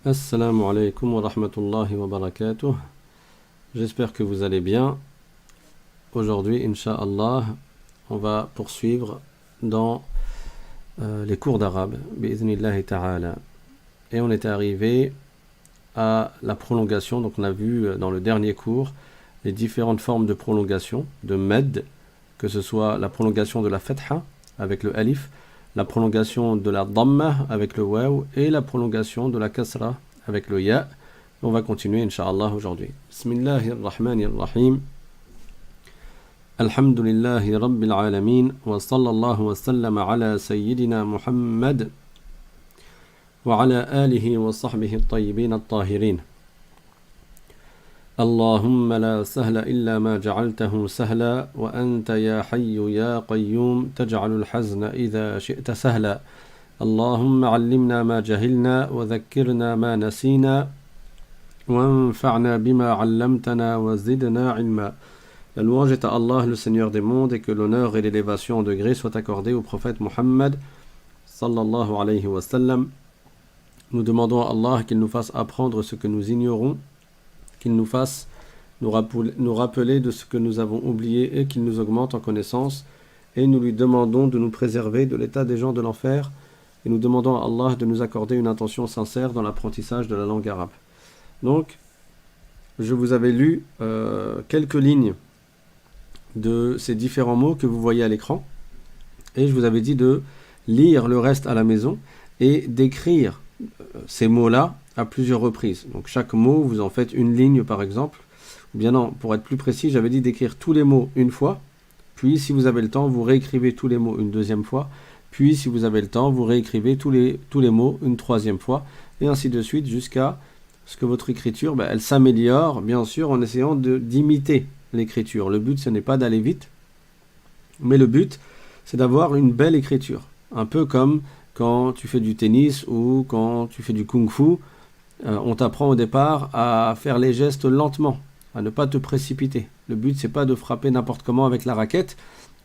Assalamu alaikum wa rahmatullahi wa barakatuh. J'espère que vous allez bien. Aujourd'hui, Inch'Allah, on va poursuivre dans les cours d'arabe, bi'idhnillahi ta'ala. Et on était arrivé à la prolongation. Donc on a vu dans le dernier cours les différentes formes de prolongation, de med, que ce soit la prolongation de la fatha avec le alif, la prolongation de la dhamma avec le waw et la prolongation de la kasra avec le ya. On va continuer Inch'Allah aujourd'hui. Bismillahirrahmanirrahim. Alhamdulillahi Rabbil Alamin wa sallallahu wa sallam ala Sayyidina Muhammad wa ala alihi wa sahbihi at-tayyibin at-tahirin. اللهم لا سهل إلا ما جعلته سهلا وأنت يا حي يا قيوم تجعل الحزن إذا شئت سهلا اللهم علمنا ما جهلنا وذكرنا ما نسينا وانفعنا بما علمتنا وزدنا علما. La louange est à Allah, le Seigneur des mondes, et que l'honneur et l'élévation en degrés soient accordés au prophète Muhammad sallallahu alayhi wa sallam. Nous demandons à Allah qu'il nous fasse apprendre ce que nous ignorons, qu'il nous fasse nous rappeler de ce que nous avons oublié et qu'il nous augmente en connaissance. Et nous lui demandons de nous préserver de l'état des gens de l'enfer. Et nous demandons à Allah de nous accorder une intention sincère dans l'apprentissage de la langue arabe. Donc, je vous avais lu quelques lignes de ces différents mots que vous voyez à l'écran. Et je vous avais dit de lire le reste à la maison et d'écrire ces mots-là à plusieurs reprises. Donc chaque mot, vous en faites une ligne par exemple. Ou bien non, pour être plus précis, j'avais dit d'écrire tous les mots une fois. Puis si vous avez le temps, vous réécrivez tous les mots une deuxième fois. Puis si vous avez le temps, vous réécrivez tous les mots une troisième fois. Et ainsi de suite jusqu'à ce que votre écriture, elle s'améliore, bien sûr, en essayant d'imiter l'écriture. Le but, ce n'est pas d'aller vite. Mais le but, c'est d'avoir une belle écriture. Un peu comme quand tu fais du tennis ou quand tu fais du kung-fu. On t'apprend au départ à faire les gestes lentement, à ne pas te précipiter. Le but, c'est pas de frapper n'importe comment avec la raquette,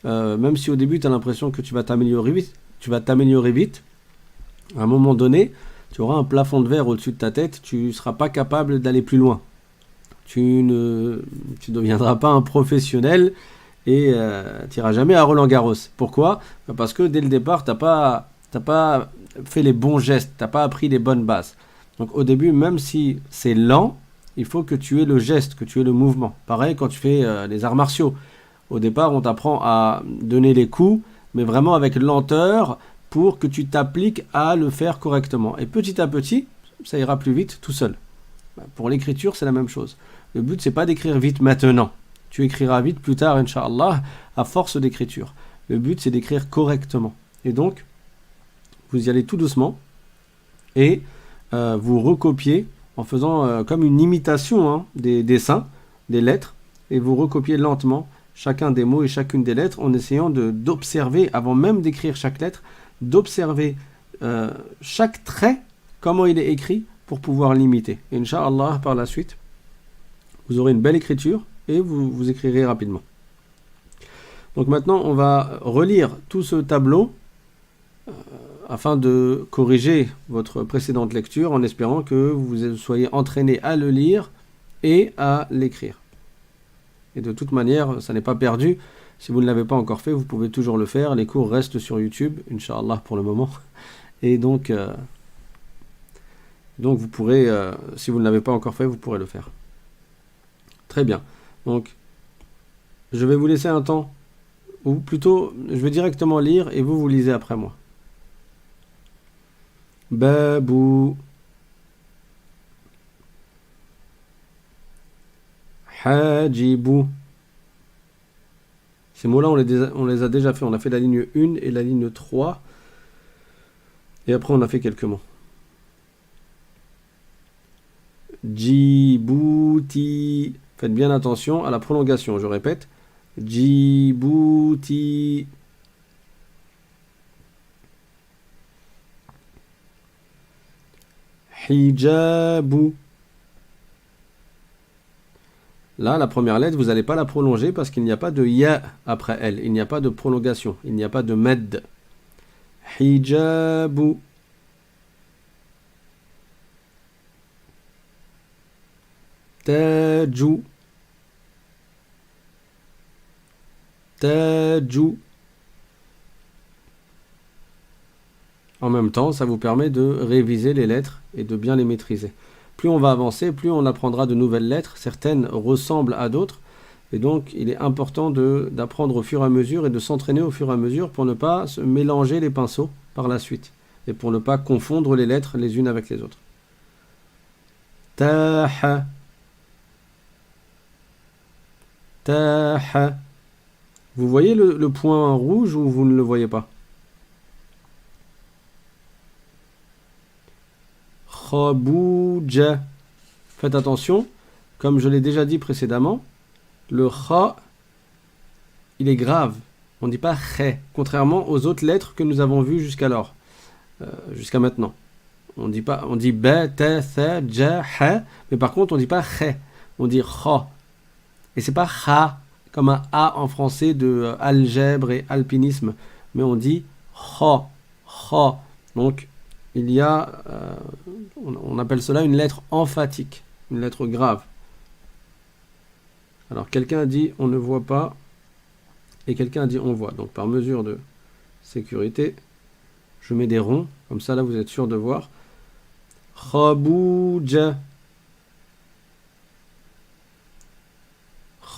même si au début, tu as l'impression que tu vas t'améliorer vite. À un moment donné, tu auras un plafond de verre au-dessus de ta tête, tu ne seras pas capable d'aller plus loin. Tu ne deviendras pas un professionnel et tu n'iras jamais à Roland-Garros. Pourquoi ? Parce que dès le départ, tu n'as pas fait les bons gestes, tu n'as pas appris les bonnes bases. Donc au début, même si c'est lent, il faut que tu aies le geste, que tu aies le mouvement. Pareil quand tu fais les arts martiaux. Au départ, on t'apprend à donner les coups, mais vraiment avec lenteur pour que tu t'appliques à le faire correctement. Et petit à petit, ça ira plus vite tout seul. Pour l'écriture, c'est la même chose. Le but, c'est pas d'écrire vite maintenant. Tu écriras vite plus tard, Inch'Allah, à force d'écriture. Le but, c'est d'écrire correctement. Et donc, vous y allez tout doucement et vous recopiez en faisant comme une imitation des dessins, des lettres, et vous recopiez lentement chacun des mots et chacune des lettres en essayant d'observer, avant même d'écrire chaque lettre, d'observer chaque trait, comment il est écrit, pour pouvoir l'imiter. Et Inch'Allah, par la suite, vous aurez une belle écriture et vous écrirez rapidement. Donc maintenant, on va relire tout ce tableau afin de corriger votre précédente lecture en espérant que vous soyez entraîné à le lire et à l'écrire. Et de toute manière, ça n'est pas perdu. Si vous ne l'avez pas encore fait, vous pouvez toujours le faire. Les cours restent sur YouTube, Inch'Allah pour le moment. Et donc vous pourrez, si vous ne l'avez pas encore fait, vous pourrez le faire. Très bien. Donc, je vais vous laisser un temps, ou plutôt, je vais directement lire et vous lisez après moi. Babou, Hajibou. Ces mots-là, on les a déjà fait. On a fait la ligne 1 et la ligne 3. Et après, on a fait quelques mots. Djibouti. Faites bien attention à la prolongation. Je répète. Djibouti. Hijabou. Là, la première lettre, vous n'allez pas la prolonger parce qu'il n'y a pas de ya après elle. Il n'y a pas de prolongation. Il n'y a pas de med. Hijabou. Taju. Taju. En même temps, ça vous permet de réviser les lettres et de bien les maîtriser. Plus on va avancer, plus on apprendra de nouvelles lettres. Certaines ressemblent à d'autres. Et donc, il est important d'apprendre au fur et à mesure et de s'entraîner au fur et à mesure pour ne pas se mélanger les pinceaux par la suite. Et pour ne pas confondre les lettres les unes avec les autres. Taha. Taha. Vous voyez le point rouge ou vous ne le voyez pas? Khabouja. Faites attention, comme je l'ai déjà dit précédemment, le kha, il est grave. On ne dit pas khe, contrairement aux autres lettres que nous avons vues jusqu'alors, jusqu'à maintenant. On dit ba, ta, tha, ja, ha, mais par contre on ne dit pas khe, on dit kha. Et c'est pas kha, comme un A en français de algèbre et alpinisme, mais on dit kha, kha. Donc, il y a, on appelle cela une lettre emphatique, une lettre grave. Alors quelqu'un a dit on ne voit pas et quelqu'un a dit on voit. Donc par mesure de sécurité, je mets des ronds, comme ça là vous êtes sûr de voir. Khabouja.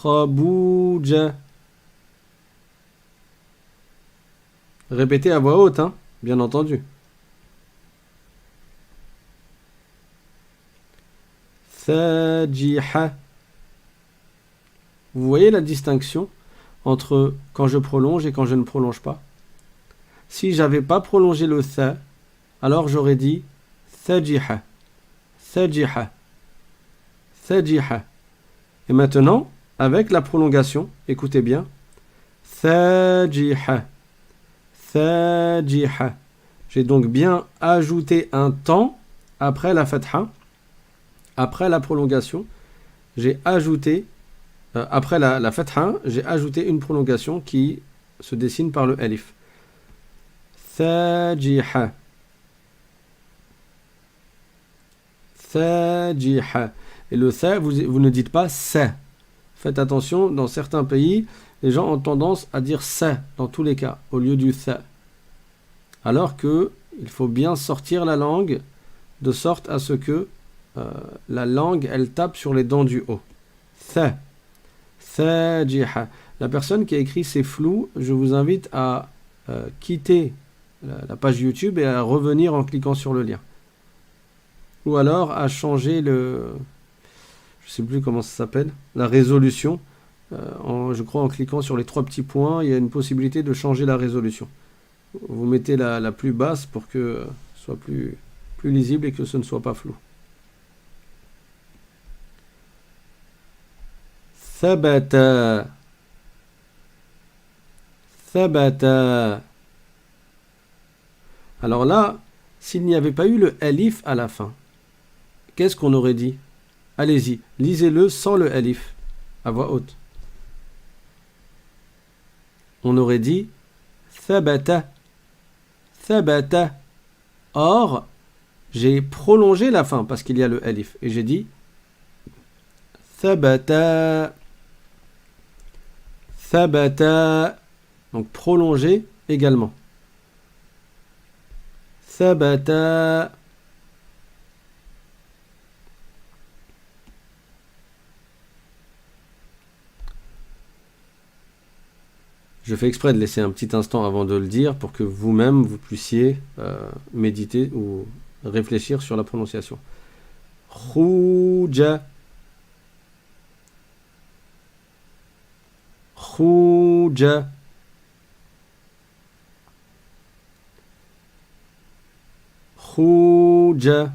Khabouja. Répétez à voix haute, hein, bien entendu. Thajiha. Vous voyez la distinction entre quand je prolonge et quand je ne prolonge pas? Si j'avais pas prolongé le tha, alors j'aurais dit thajiha, thajiha, thajiha. Et maintenant, avec la prolongation, écoutez bien, thajiha, thajiha. J'ai donc bien ajouté un temps après la fatha. Après la prolongation, j'ai ajouté, après la fatha, j'ai ajouté une prolongation qui se dessine par le alif. Thajiha. Thajiha. Et le tha, vous ne dites pas sa. Faites attention, dans certains pays, les gens ont tendance à dire sa dans tous les cas, au lieu du tha. Alors que il faut bien sortir la langue de sorte à ce que la langue, elle tape sur les dents du haut. Tha. Thajiha. La personne qui a écrit c'est flou, je vous invite à quitter la page YouTube et à revenir en cliquant sur le lien. Ou alors à changer je sais plus comment ça s'appelle, la résolution. Je crois en cliquant sur les 3 petits points, il y a une possibilité de changer la résolution. Vous mettez la plus basse pour que ce soit plus lisible et que ce ne soit pas flou. Thabata. Thabata. Alors là, s'il n'y avait pas eu le alif à la fin, qu'est-ce qu'on aurait dit? Allez-y, lisez-le sans le alif, à voix haute. On aurait dit thabata. Thabata. Or, j'ai prolongé la fin parce qu'il y a le alif. Et j'ai dit thabata. Thabata. Donc prolongé également. Thabata. Je fais exprès de laisser un petit instant avant de le dire pour que vous-même vous puissiez méditer ou réfléchir sur la prononciation. Khouja. Khouja. Khouja.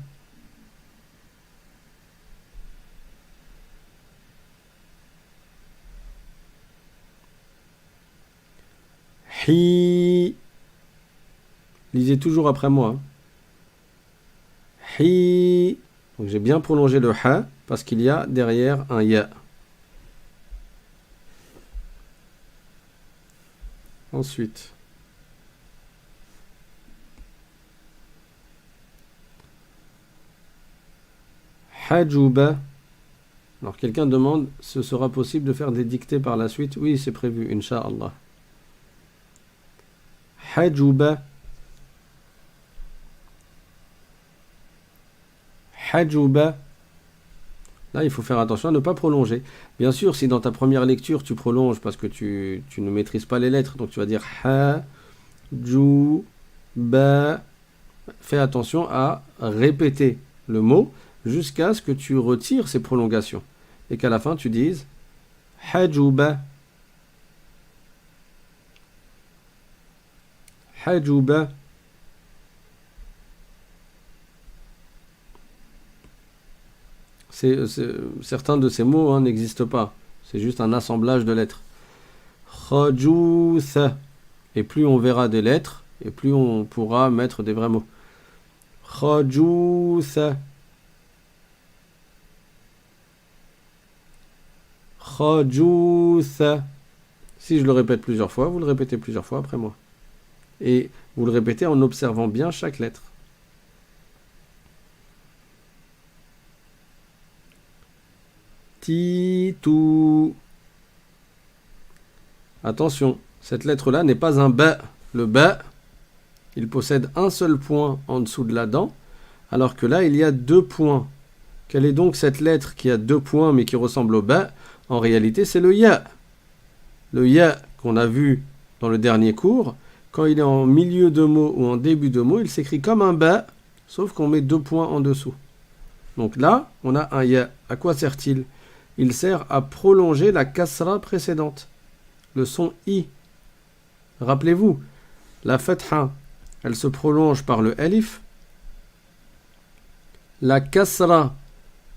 Hi. Lisez toujours après moi. Hi. Donc j'ai bien prolongé le ha parce qu'il y a derrière un ya. Ensuite. Hajuba. Alors quelqu'un demande, ce sera possible de faire des dictées par la suite? Oui, c'est prévu, Inch'Allah. Hajuba. Hajuba. Là, il faut faire attention à ne pas prolonger. Bien sûr, si dans ta première lecture, tu prolonges parce que tu ne maîtrises pas les lettres, donc tu vas dire ha, ju, ba. Fais attention à répéter le mot jusqu'à ce que tu retires ces prolongations. Et qu'à la fin, tu dises hajuba. Hajuba. Certains de ces mots n'existent pas. C'est juste un assemblage de lettres. Khajutha. Et plus on verra des lettres, et plus on pourra mettre des vrais mots. Khajutha. Khajutha. Si je le répète plusieurs fois, vous le répétez plusieurs fois après moi. Et vous le répétez en observant bien chaque lettre. Titou. Attention, cette lettre-là n'est pas un ba. Le ba, il possède un seul point en dessous de la dent, alors que là, il y a 2 points. Quelle est donc cette lettre qui a 2 points mais qui ressemble au ba? En réalité, c'est le ya. Le ya qu'on a vu dans le dernier cours, quand il est en milieu de mot ou en début de mot, il s'écrit comme un ba, sauf qu'on met 2 points en dessous. Donc là, on a un ya. À quoi sert-il? Il sert à prolonger la kasra précédente. Le son i. Rappelez-vous, la fatha, elle se prolonge par le alif. La kasra,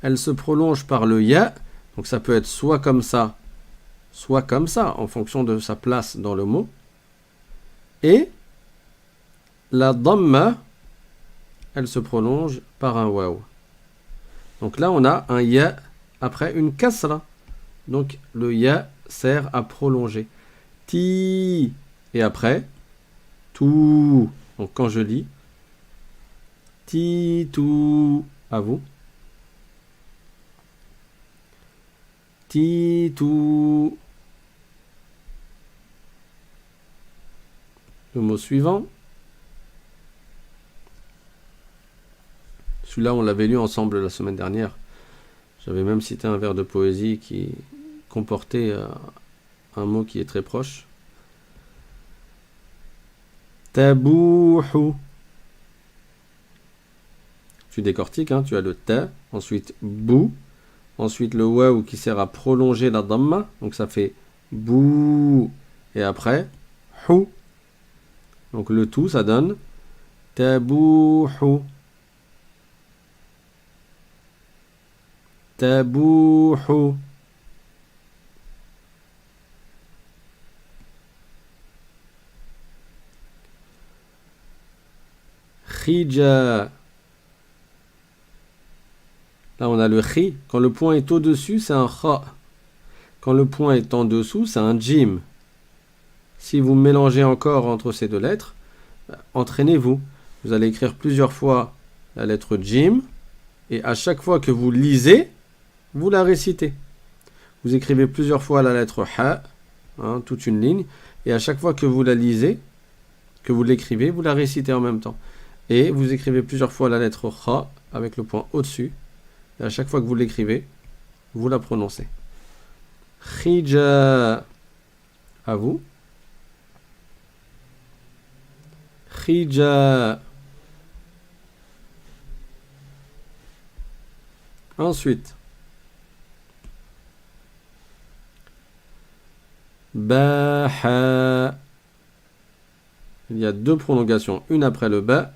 elle se prolonge par le ya. Donc ça peut être soit comme ça, en fonction de sa place dans le mot. Et la dhamma, elle se prolonge par un waw. Donc là, on a un ya après une kasra. Donc le ya sert à prolonger. Ti. Et après, tout. Donc quand je lis, ti, tout. À vous. Ti, tout. Le mot suivant. Celui-là, on l'avait lu ensemble la semaine dernière. J'avais même cité un vers de poésie qui comportait un mot qui est très proche. Tabouhou. Tu décortiques, tu as le ta, ensuite bou, ensuite le waw qui sert à prolonger la dhamma, donc ça fait bou, et après hou. Donc le tout, ça donne tabouhou. Tabouhou. Khija. Là, on a le khi. Quand le point est au-dessus, c'est un kha. Quand le point est en dessous, c'est un jim. Si vous mélangez encore entre ces 2 lettres, entraînez-vous. Vous allez écrire plusieurs fois la lettre jim. Et à chaque fois que vous lisez, vous la récitez. Vous écrivez plusieurs fois la lettre ha, toute une ligne. Et à chaque fois que vous la lisez, que vous l'écrivez, vous la récitez en même temps. Et vous écrivez plusieurs fois la lettre kha avec le point au-dessus. Et à chaque fois que vous l'écrivez, vous la prononcez. Khija. À vous. Khija. Ensuite. Baha. Il y a 2 prolongations, une après le ba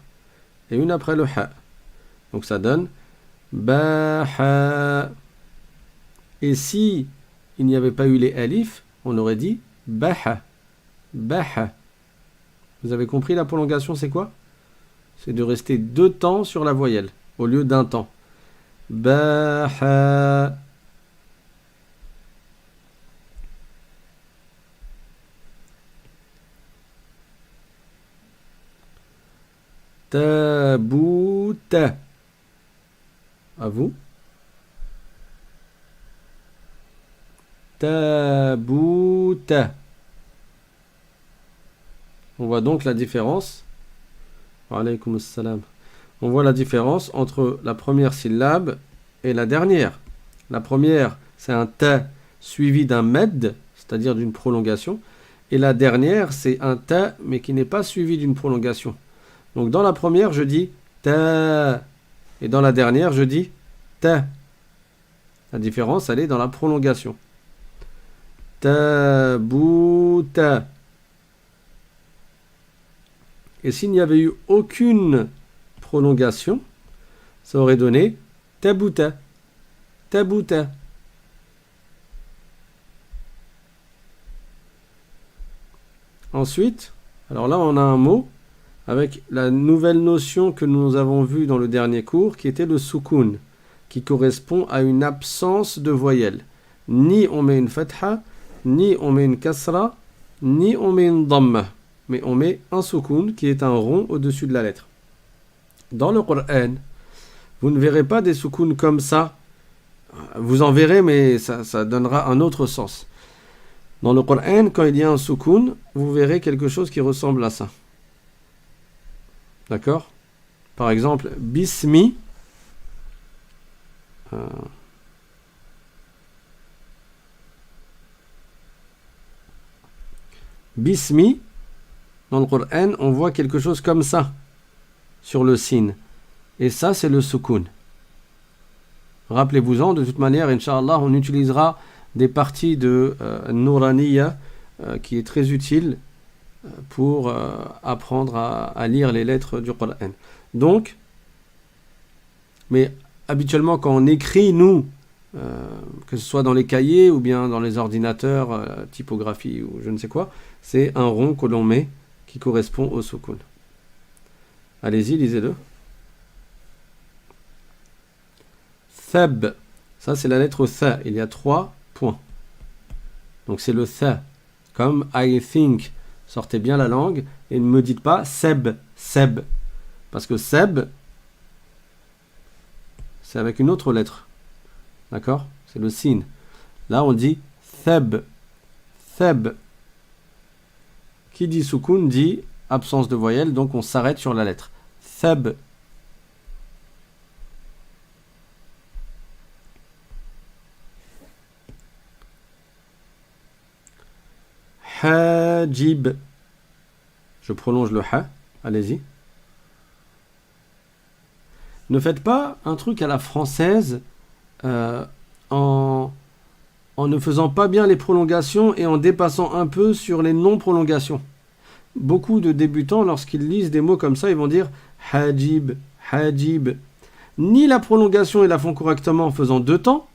et une après le ha. Donc ça donne Baha. Et si il n'y avait pas eu les alifs, on aurait dit Baha. Baha. Vous avez compris la prolongation, c'est quoi? C'est de rester 2 temps sur la voyelle au lieu d'un temps. Baha. Tabouta. À vous. Tabuta. On voit donc la différence. Wa alaykoum assalam. On voit la différence entre la première syllabe et la dernière. La première, c'est un ta suivi d'un med, c'est-à-dire d'une prolongation. Et la dernière, c'est un ta, mais qui n'est pas suivi d'une prolongation. Donc dans la première, je dis ta. Et dans la dernière, je dis ta. La différence, elle est dans la prolongation. Tabuta. Et s'il n'y avait eu aucune prolongation, ça aurait donné tabuta. Tabuta. Ensuite, alors là on a un mot avec la nouvelle notion que nous avons vue dans le dernier cours, qui était le soukoun, qui correspond à une absence de voyelle. Ni on met une fatha, ni on met une kasra, ni on met une dhamma, mais on met un soukoun qui est un rond au-dessus de la lettre. Dans le Coran, vous ne verrez pas des soukouns comme ça. Vous en verrez, mais ça donnera un autre sens. Dans le Coran, quand il y a un soukoun, vous verrez quelque chose qui ressemble à ça. D'accord? Par exemple, bismi. Bismi, dans le Coran, on voit quelque chose comme ça sur le sin. Et ça, c'est le soukoun. Rappelez-vous-en, de toute manière, Inch'Allah, on utilisera des parties de Nouraniya qui est très utile pour apprendre à lire les lettres du Coran. Donc, mais habituellement, quand on écrit, nous, que ce soit dans les cahiers ou bien dans les ordinateurs, typographie ou je ne sais quoi, c'est un rond que l'on met qui correspond au soukoun. Allez-y, lisez-le. Thab, ça c'est la lettre tha, il y a 3 points. Donc c'est le tha, comme I think. Sortez bien la langue et ne me dites pas seb, seb. Parce que seb, c'est avec une autre lettre. D'accord? C'est le sin. Là on dit thab, thab. Qui dit soukoun dit absence de voyelle, donc on s'arrête sur la lettre. Thab. Hajib. Je prolonge le ha. Allez-y. Ne faites pas un truc à la française en ne faisant pas bien les prolongations et en dépassant un peu sur les non-prolongations. Beaucoup de débutants, lorsqu'ils lisent des mots comme ça, ils vont dire hajib, hajib. Ni la prolongation ils la font correctement en faisant 2 temps,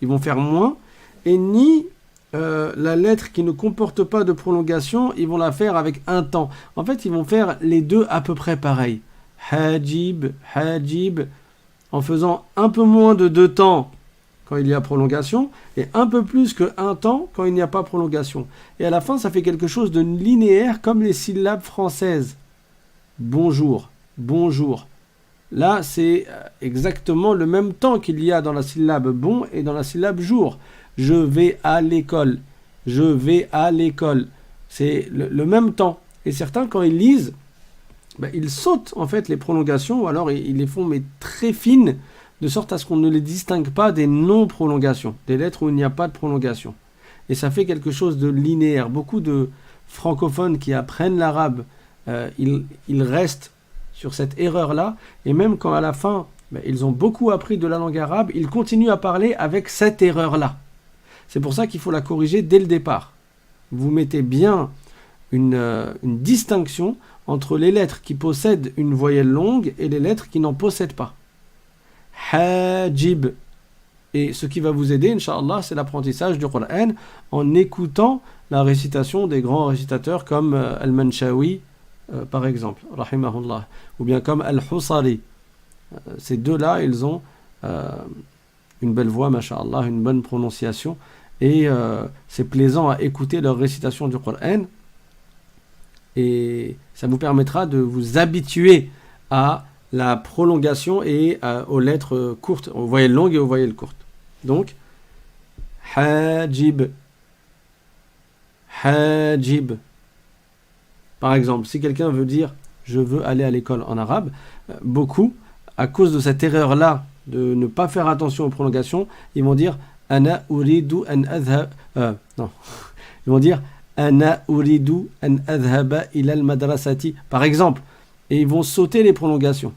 ils vont faire moins, et ni la lettre qui ne comporte pas de prolongation, ils vont la faire avec 1 temps. En fait, ils vont faire les deux à peu près pareil. Hajib, hajib, en faisant un peu moins de 2 temps quand il y a prolongation, et un peu plus que 1 temps quand il n'y a pas prolongation. Et à la fin, ça fait quelque chose de linéaire comme les syllabes françaises. Bonjour, bonjour. Là, c'est exactement le même temps qu'il y a dans la syllabe bon et dans la syllabe jour. Je vais à l'école. Je vais à l'école. C'est le même temps. Et certains, quand ils lisent, ils sautent en fait les prolongations, ou alors ils les font mais très fines, de sorte à ce qu'on ne les distingue pas des non-prolongations, des lettres où il n'y a pas de prolongation. Et ça fait quelque chose de linéaire. Beaucoup de francophones qui apprennent l'arabe, ils restent sur cette erreur-là, et même quand à la fin, ils ont beaucoup appris de la langue arabe, ils continuent à parler avec cette erreur-là. C'est pour ça qu'il faut la corriger dès le départ. Vous mettez bien une distinction entre les lettres qui possèdent une voyelle longue et les lettres qui n'en possèdent pas. Hajib. Et ce qui va vous aider, Inch'Allah, c'est l'apprentissage du Coran en écoutant la récitation des grands récitateurs comme Al-Manshawi, par exemple, rahimahullah, ou bien comme Al-Husari. Ces deux-là, ils ont une belle voix, masha'Allah, une bonne prononciation, et c'est plaisant à écouter leur récitation du Coran, et ça vous permettra de vous habituer à la prolongation et aux lettres courtes, aux voyelles longues et aux voyelles courtes. Donc, hajib. hajib. Par exemple, si quelqu'un veut dire je veux aller à l'école en arabe, beaucoup, à cause de cette erreur-là, de ne pas faire attention aux prolongations, ils vont dire ana uridu an adhab. Non. Ils vont dire ana uridu an adhaba ila al-madrasati. Par exemple. Et ils vont sauter les prolongations.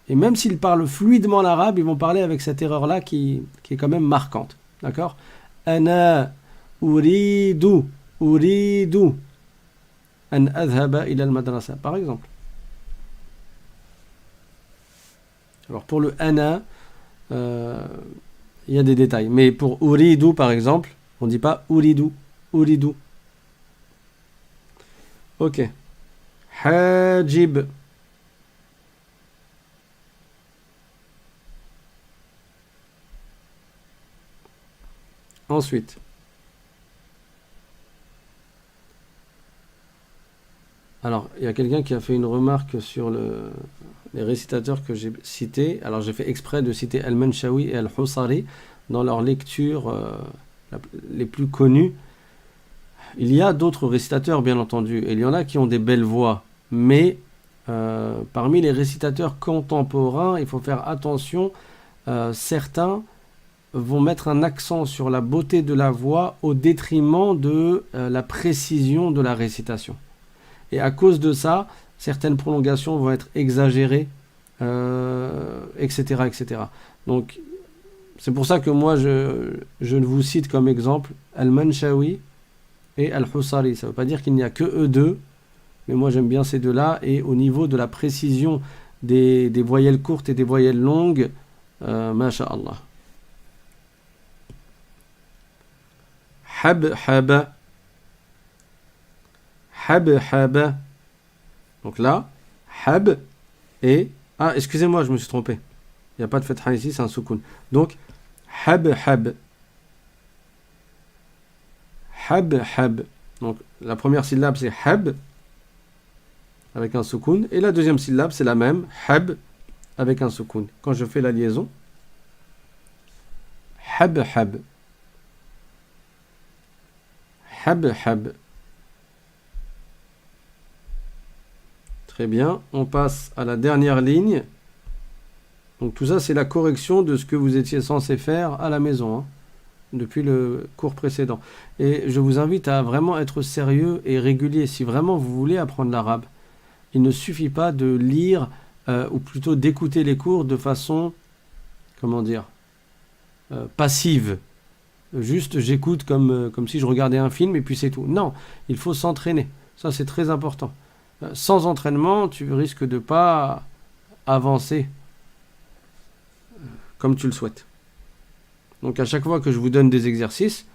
Et même s'ils parlent fluidement l'arabe, ils vont parler avec cette erreur-là qui est quand même marquante. D'accord? Ana uridu an adhaba ila al-madrasa. Par exemple. Alors pour le ana, il y a des détails. Mais pour uridu, par exemple, on ne dit pas uridu. Ok. Hajib. Ensuite. Alors, il y a quelqu'un qui a fait une remarque sur les récitateurs que j'ai cités. Alors, j'ai fait exprès de citer Al-Manshawi et Al-Husari dans leurs lectures les plus connues. Il y a d'autres récitateurs, bien entendu, et il y en a qui ont des belles voix. Mais parmi les récitateurs contemporains, il faut faire attention. Certains vont mettre un accent sur la beauté de la voix au détriment de la précision de la récitation. Et à cause de ça, certaines prolongations vont être exagérées, etc., etc. Donc, c'est pour ça que moi, je vous cite comme exemple Al-Manshawi et Al-Husari. Ça ne veut pas dire qu'il n'y a que eux deux, mais moi, j'aime bien ces deux-là. Et au niveau de la précision des voyelles courtes et des voyelles longues, masha'Allah. Hab. Donc là, hab et... Ah, excusez-moi, je me suis trompé. Il n'y a pas de fatha ici, c'est un soukoun. Donc, hab. Donc, la première syllabe, c'est hab, avec un soukoun. Et la deuxième syllabe, c'est la même, hab, avec un soukoun. Quand je fais la liaison, hab. Très bien, on passe à la dernière ligne. Donc tout ça, c'est la correction de ce que vous étiez censé faire à la maison, hein, depuis le cours précédent. Et je vous invite à vraiment être sérieux et régulier. Si vraiment vous voulez apprendre l'arabe, il ne suffit pas de lire, ou plutôt d'écouter les cours de façon, passive. Juste, j'écoute comme si je regardais un film et puis c'est tout. Non, il faut s'entraîner. Ça, c'est très important. Sans entraînement, tu risques de ne pas avancer comme tu le souhaites. Donc à chaque fois que je vous donne des exercices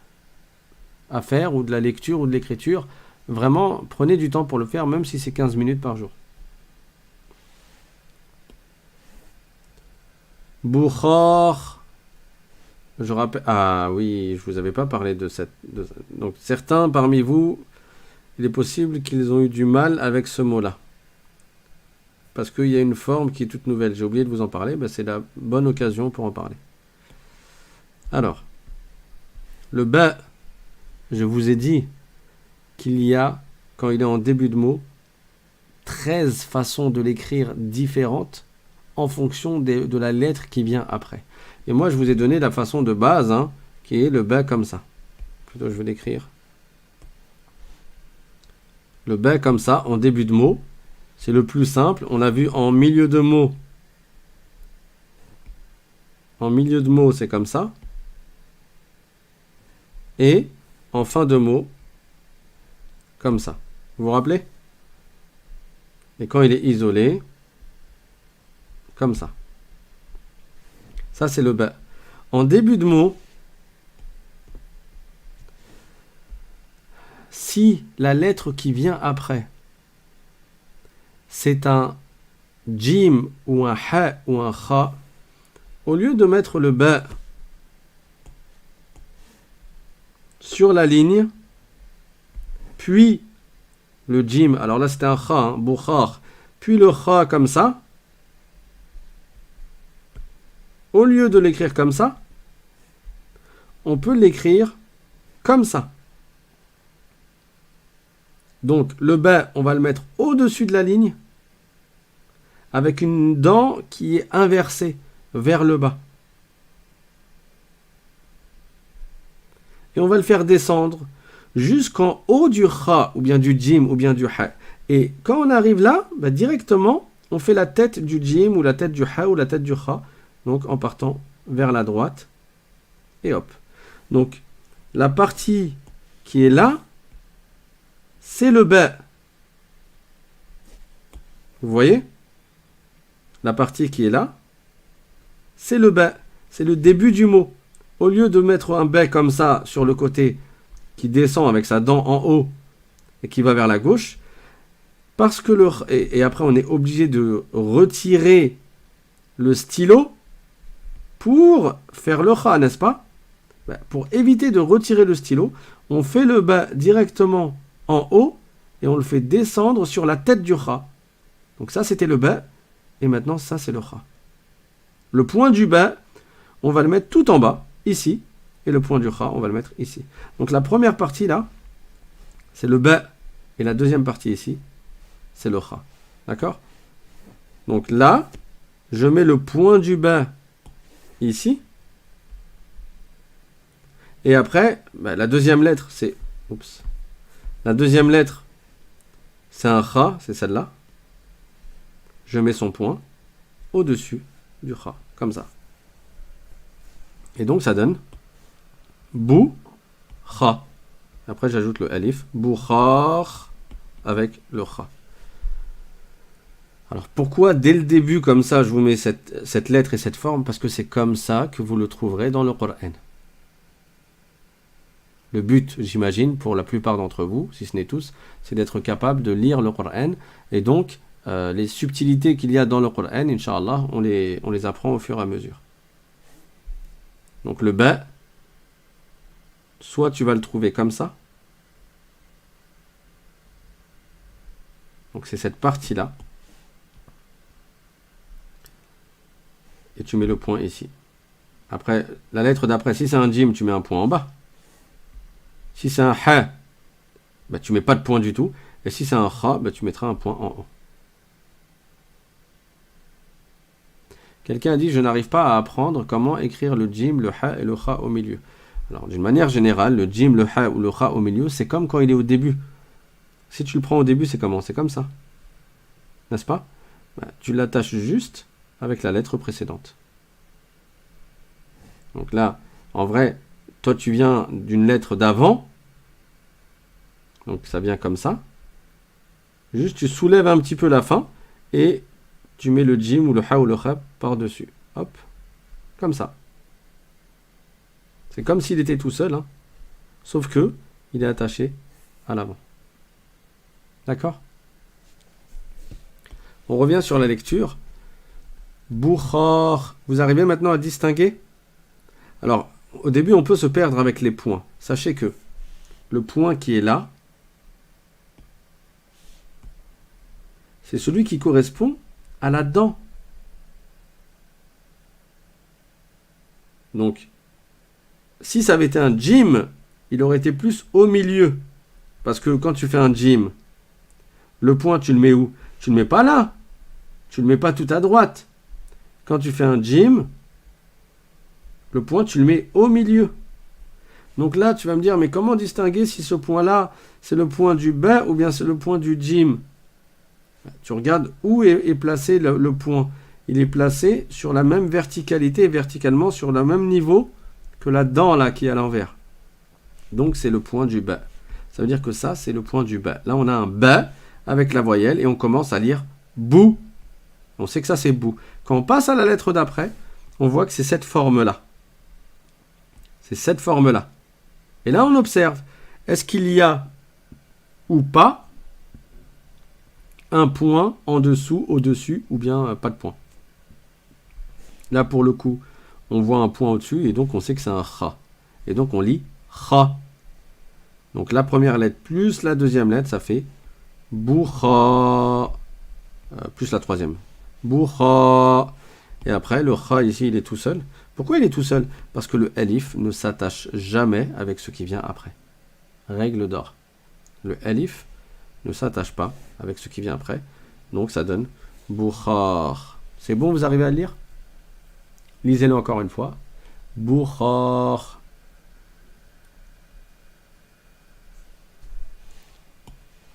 à faire, ou de la lecture ou de l'écriture, vraiment prenez du temps pour le faire, même si c'est 15 minutes par jour. Bukhar. Je rappelle... Ah oui, je vous avais pas parlé de cette... Donc certains parmi vous, il est possible qu'ils ont eu du mal avec ce mot-là. Parce qu'il y a une forme qui est toute nouvelle. J'ai oublié de vous en parler, c'est la bonne occasion pour en parler. Alors, le ba, je vous ai dit qu'il y a, quand il est en début de mot, 13 façons de l'écrire différentes en fonction de la lettre qui vient après. Et moi, je vous ai donné la façon de base, qui est le ba comme ça. Plutôt, je vais l'écrire. Le ba comme ça, en début de mot, c'est le plus simple. On a vu en milieu de mot. En milieu de mot, c'est comme ça. Et en fin de mot, comme ça. Vous vous rappelez? Et quand il est isolé, comme ça. Ça, c'est le ba. En début de mot, si la lettre qui vient après, c'est un jim ou un ha ou un kha, au lieu de mettre le ba sur la ligne, puis le jim, alors là c'était un kha, bukhar, puis le kha comme ça, au lieu de l'écrire comme ça, on peut l'écrire comme ça. Donc, le ba, on va le mettre au-dessus de la ligne, avec une dent qui est inversée vers le bas. Et on va le faire descendre jusqu'en haut du kha, ou bien du jim, ou bien du ha. Et quand on arrive là, bah directement, on fait la tête du jim, ou la tête du ha, ou la tête du kha, donc en partant vers la droite, et hop. Donc, la partie qui est là, c'est le ba. Vous voyez? La partie qui est là, c'est le ba. C'est le début du mot. Au lieu de mettre un ba comme ça sur le côté, qui descend avec sa dent en haut, et qui va vers la gauche, parce que et après on est obligé de retirer le stylo pour faire le kha, n'est-ce pas? Pour éviter de retirer le stylo, on fait le ba directement en haut et on le fait descendre sur la tête du kha. Donc ça c'était le ba et maintenant ça c'est le kha. Le point du ba, on va le mettre tout en bas, ici, et le point du kha, on va le mettre ici. Donc la première partie là, c'est le ba et la deuxième partie ici, c'est le kha. D'accord? Donc là, je mets le point du ba ici. Et après, la deuxième lettre, c'est... Oups. La deuxième lettre, c'est un kha, c'est celle-là. Je mets son point au-dessus du kha, comme ça. Et donc, ça donne bou, kha. Après, j'ajoute le alif, boukhar, avec le kha. Alors, pourquoi dès le début, comme ça, je vous mets cette lettre et cette forme? Parce que c'est comme ça que vous le trouverez dans le Coran. Le but, j'imagine, pour la plupart d'entre vous, si ce n'est tous, c'est d'être capable de lire le Coran. Et donc, les subtilités qu'il y a dans le Coran, Inch'Allah, on les apprend au fur et à mesure. Donc le ba, soit tu vas le trouver comme ça. Donc c'est cette partie-là. Et tu mets le point ici. Après, la lettre d'après, si c'est un jim, tu mets un point en bas. Si c'est un ha, tu ne mets pas de point du tout. Et si c'est un kha, tu mettras un point en haut. Quelqu'un a dit, je n'arrive pas à apprendre comment écrire le jim, le ha et le kha au milieu. Alors, d'une manière générale, le jim, le ha ou le kha au milieu, c'est comme quand il est au début. Si tu le prends au début, c'est comment? C'est comme ça. N'est-ce pas? Tu l'attaches juste avec la lettre précédente. Donc là, en vrai, toi tu viens d'une lettre d'avant. Donc ça vient comme ça. Juste tu soulèves un petit peu la fin et tu mets le jim ou le ha ou le kha par-dessus. Hop. Comme ça. C'est comme s'il était tout seul, hein. Sauf que il est attaché à l'avant. D'accord? On revient sur la lecture. Boukhar. Vous arrivez maintenant à distinguer? Alors, au début, on peut se perdre avec les points. Sachez que le point qui est là, c'est celui qui correspond à la dent. Donc, si ça avait été un jim, il aurait été plus au milieu. Parce que quand tu fais un jim, le point, tu le mets où? Tu ne le mets pas là. Tu ne le mets pas tout à droite. Quand tu fais un jim, le point, tu le mets au milieu. Donc là, tu vas me dire, mais comment distinguer si ce point-là, c'est le point du ba ou bien c'est le point du jim? Tu regardes où est placé le point. Il est placé sur la même verticalité, verticalement sur le même niveau que la dent là qui est à l'envers. Donc c'est le point du ba. Ça veut dire que ça, c'est le point du ba. Là, on a un ba avec la voyelle et on commence à lire bou. On sait que ça, c'est bou. Quand on passe à la lettre d'après, on voit que c'est cette forme-là. C'est cette forme-là. Et là, on observe. Est-ce qu'il y a ou pas un point en dessous, au-dessus, ou bien pas de point? Là, pour le coup, on voit un point au-dessus, et donc on sait que c'est un kha. Et donc on lit kha. Donc la première lettre plus la deuxième lettre, ça fait boukha. Plus la troisième. Boukha. Et après, le kha ici, il est tout seul. Pourquoi il est tout seul? Parce que le alif ne s'attache jamais avec ce qui vient après. Règle d'or. Le alif ne s'attache pas avec ce qui vient après. Donc ça donne bukhar. C'est bon, vous arrivez à le lire? Lisez-le encore une fois. Bukhar.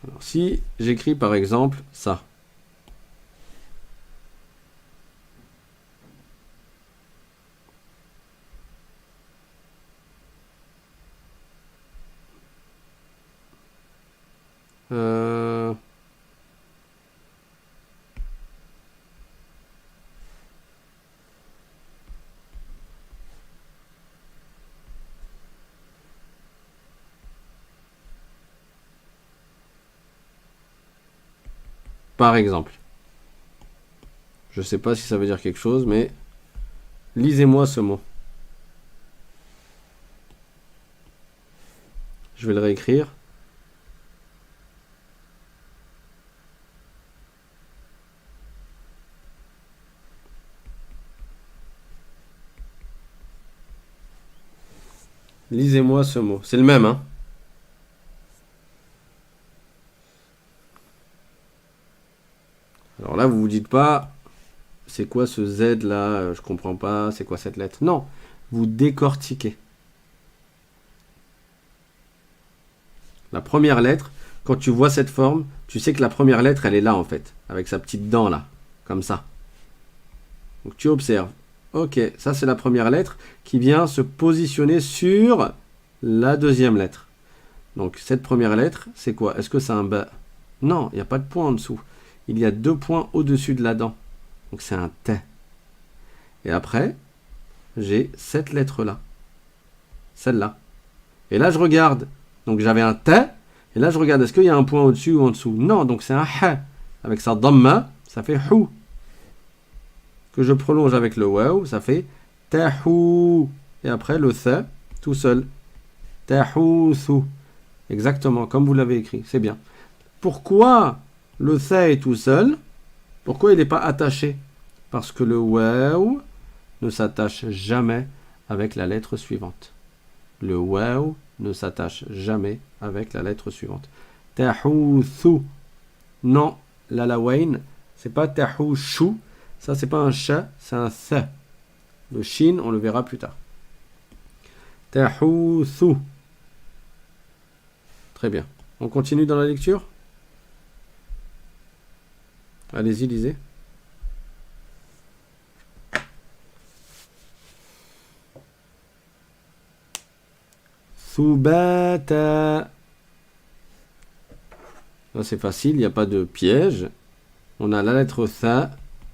Alors, si j'écris par exemple ça. Par exemple. Je ne sais pas si ça veut dire quelque chose, mais lisez-moi ce mot. Je vais le réécrire. Lisez-moi ce mot. C'est le même, hein? Alors là, vous vous dites pas, c'est quoi ce Z là? Je comprends pas, c'est quoi cette lettre? Non, vous décortiquez. La première lettre, quand tu vois cette forme, tu sais que la première lettre, elle est là en fait, avec sa petite dent là, comme ça. Donc tu observes. Ok, ça c'est la première lettre qui vient se positionner sur la deuxième lettre. Donc cette première lettre, c'est quoi? Est-ce que c'est un ba? Non, il n'y a pas de point en dessous. Il y a 2 points au-dessus de la dent. Donc c'est un T. Et après, j'ai cette lettre-là. Celle-là. Et là, je regarde. Donc j'avais un T. Et là, je regarde. Est-ce qu'il y a un point au-dessus ou en dessous? Non, donc c'est un H. Avec sa dhamma, ça fait Hou. Que je prolonge avec le Waw, ça fait Tahou. Et après, le Th, tout seul. Tahouthu. Exactement, comme vous l'avez écrit. C'est bien. Pourquoi le Th est tout seul? Pourquoi il n'est pas attaché? Parce que le Waw ne s'attache jamais avec la lettre suivante. Le Waw ne s'attache jamais avec la lettre suivante. Tahouthu. Non, la lawain, c'est pas tahoushu. Ça, c'est pas un chat, c'est un th. Le shin, on le verra plus tard. Tahouthu. Très bien. On continue dans la lecture? Allez-y, lisez. Subata. Là, c'est facile, il n'y a pas de piège. On a la lettre tha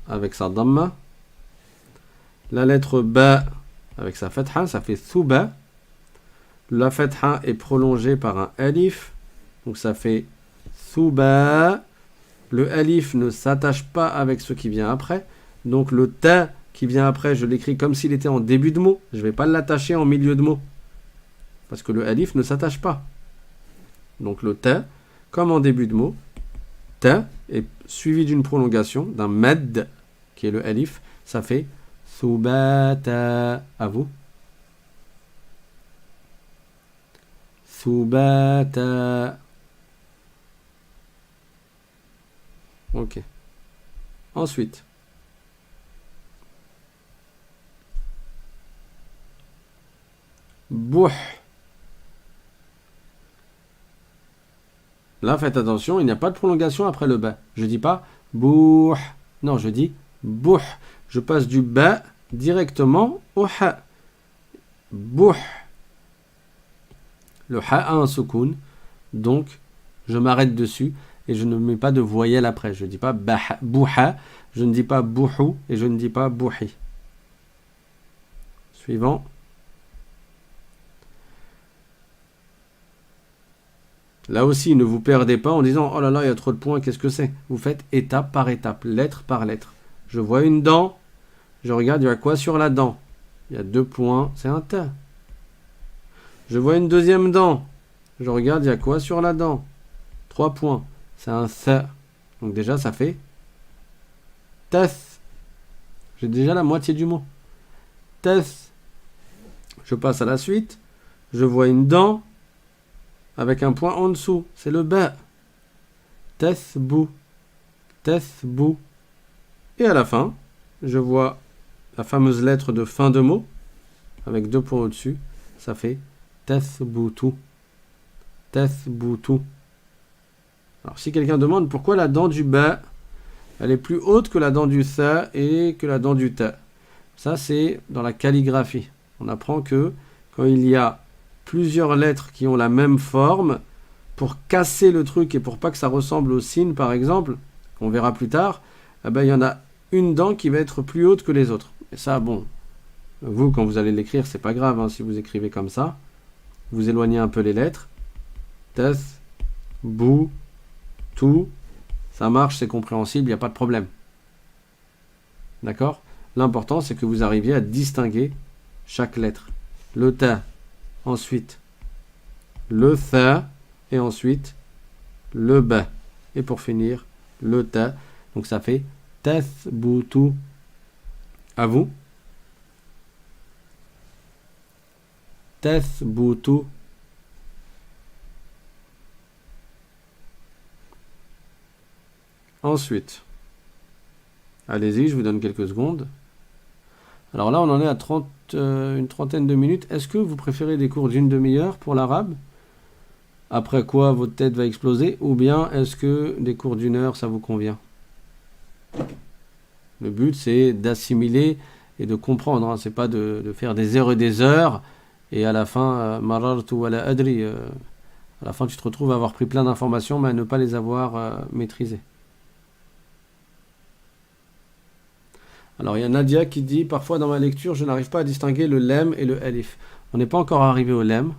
avec sa dhamma. La lettre ba avec sa fatha, ça fait thuba. La fatha est prolongée par un alif. Donc ça fait thuba. Le alif ne s'attache pas avec ce qui vient après. Donc le ta qui vient après, je l'écris comme s'il était en début de mot. Je ne vais pas l'attacher en milieu de mot. Parce que le alif ne s'attache pas. Donc le ta, comme en début de mot, ta est suivi d'une prolongation, d'un med, qui est le alif. Ça fait thubata. À vous. Thubata. Ok. Ensuite. Bouh. Là, faites attention, il n'y a pas de prolongation après le ba. Je dis pas bouh. Non, je dis bouh. Je passe du ba directement au ha. Bouh. Le ha a un soukoun, donc je m'arrête dessus et je ne mets pas de voyelle après. Je ne dis pas bouha, je ne dis pas bouhou et je ne dis pas bouhi. Suivant. Là aussi, ne vous perdez pas en disant « Oh là là, il y a trop de points, qu'est-ce que c'est ?» Vous faites étape par étape, lettre par lettre. Je vois une dent, je regarde, il y a quoi sur la dent? Il y a 2 points, c'est un ta. Je vois une deuxième dent, je regarde, il y a quoi sur la dent? 3 points, c'est un tha. Donc déjà, ça fait tath. J'ai déjà la moitié du mot. Tath. Je passe à la suite, je vois une dent, avec un point en dessous, c'est le ba. tathbu, tathbu. Et à la fin, je vois la fameuse lettre de fin de mot, avec 2 points au-dessus, ça fait tathbutu, tathbutu. Alors si quelqu'un demande pourquoi la dent du ba, elle est plus haute que la dent du tha et que la dent du ta. Ça c'est dans la calligraphie. On apprend que quand il y a plusieurs lettres qui ont la même forme, pour casser le truc et pour pas que ça ressemble au signe par exemple, qu'on verra plus tard, eh ben, il y en a une dent qui va être plus haute que les autres. Et ça, bon, vous quand vous allez l'écrire, c'est pas grave hein, si vous écrivez comme ça. Vous éloignez un peu les lettres. Tath, bou, tout, ça marche, c'est compréhensible, il n'y a pas de problème. D'accord? L'important, c'est que vous arriviez à distinguer chaque lettre. Le ta, ensuite le tha, et ensuite le ba. Et pour finir, le ta. Donc ça fait tathbutu. À vous. Tathbutu. Ensuite, allez-y, je vous donne quelques secondes. Alors là, on en est à une trentaine de minutes. Est-ce que vous préférez des cours d'une demi-heure pour l'arabe? Après quoi, votre tête va exploser? Ou bien, est-ce que des cours d'une heure, ça vous convient? Le but, c'est d'assimiler et de comprendre. Hein. C'est pas de faire des heures et des heures. Et à la fin, marartu wala adri. À la fin, tu te retrouves à avoir pris plein d'informations, mais à ne pas les avoir maîtrisées. Alors, il y a Nadia qui dit « Parfois, dans ma lecture, je n'arrive pas à distinguer le lem et le alif. » On n'est pas encore arrivé au lem.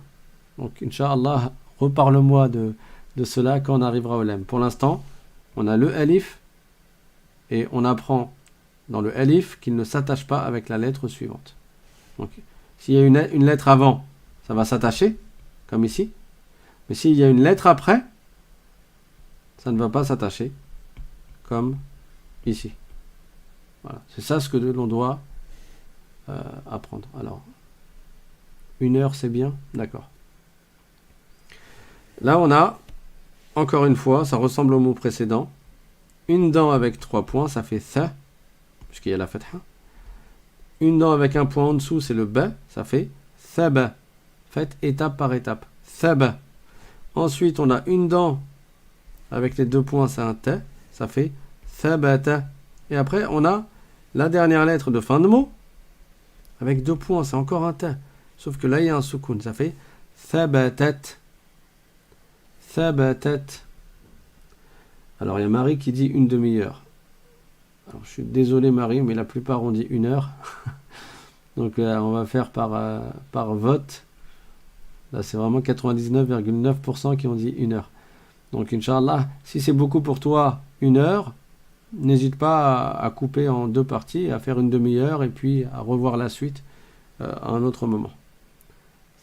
Donc, Inch'Allah, reparle-moi de cela quand on arrivera au lem. Pour l'instant, on a le alif et on apprend dans le alif qu'il ne s'attache pas avec la lettre suivante. Donc, s'il y a une lettre avant, ça va s'attacher, comme ici. Mais s'il y a une lettre après, ça ne va pas s'attacher, comme ici. Voilà, c'est ça ce que l'on doit apprendre. Alors, 1 heure, c'est bien? D'accord. Là, on a, encore une fois, ça ressemble au mot précédent. Une dent avec 3 points, ça fait tha, puisqu'il y a la fatha. Une dent avec un point en dessous, c'est le ba, ça fait thaba. Faites étape par étape. Thaba. Ensuite, on a une dent avec les 2 points, c'est un ta, ça fait thabata. Et après, on a la dernière lettre de fin de mot avec 2 points, c'est encore un ta. Sauf que là, il y a un soukoun, ça fait thabatat. Thabatat. Alors, il y a Marie qui dit une demi-heure. Alors, je suis désolé, Marie, mais la plupart ont dit 1 heure. Donc, on va faire par vote. Là, c'est vraiment 99,9% qui ont dit 1 heure. Donc, Inch'Allah, si c'est beaucoup pour toi, 1 heure, n'hésite pas à couper en 2 parties, à faire une demi-heure et puis à revoir la suite à un autre moment.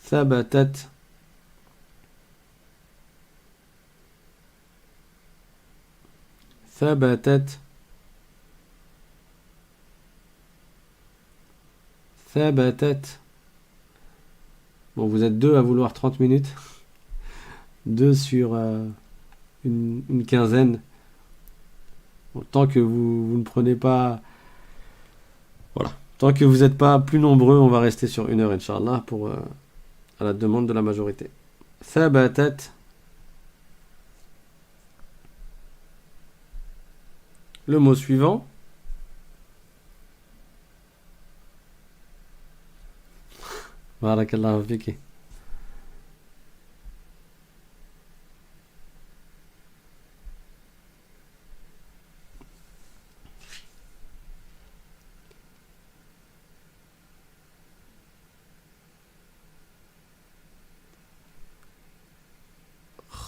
Thabatat. Thabatat. Thabatat. Bon, vous êtes 2 à vouloir 30 minutes. 2 sur une quinzaine. Bon, tant que vous ne prenez pas... Voilà. Tant que vous n'êtes pas plus nombreux, on va rester sur 1 heure, Inch'Allah, à la demande de la majorité. Thabatat. Le mot suivant. Barakallahu fiki.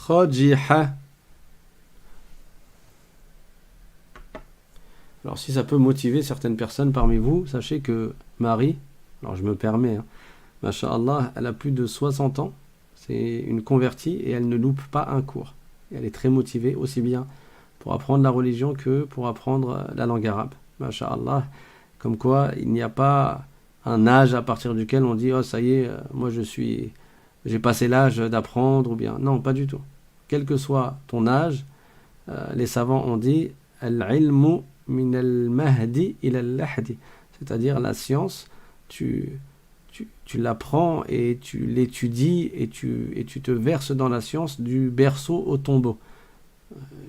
Khajiha. Alors si ça peut motiver certaines personnes parmi vous, sachez que Marie, alors je me permets, hein, Masha'Allah, elle a plus de 60 ans, c'est une convertie et elle ne loupe pas un cours. Et elle est très motivée aussi bien pour apprendre la religion que pour apprendre la langue arabe. Masha'Allah, comme quoi il n'y a pas un âge à partir duquel on dit « Oh ça y est, moi j'ai passé l'âge d'apprendre » ou bien... Non, pas du tout. Quel que soit ton âge, les savants ont dit al-ilmu min al-mahdi ila al-lahdi, c'est-à-dire la science, tu l'apprends et tu l'étudies et tu te verses dans la science du berceau au tombeau.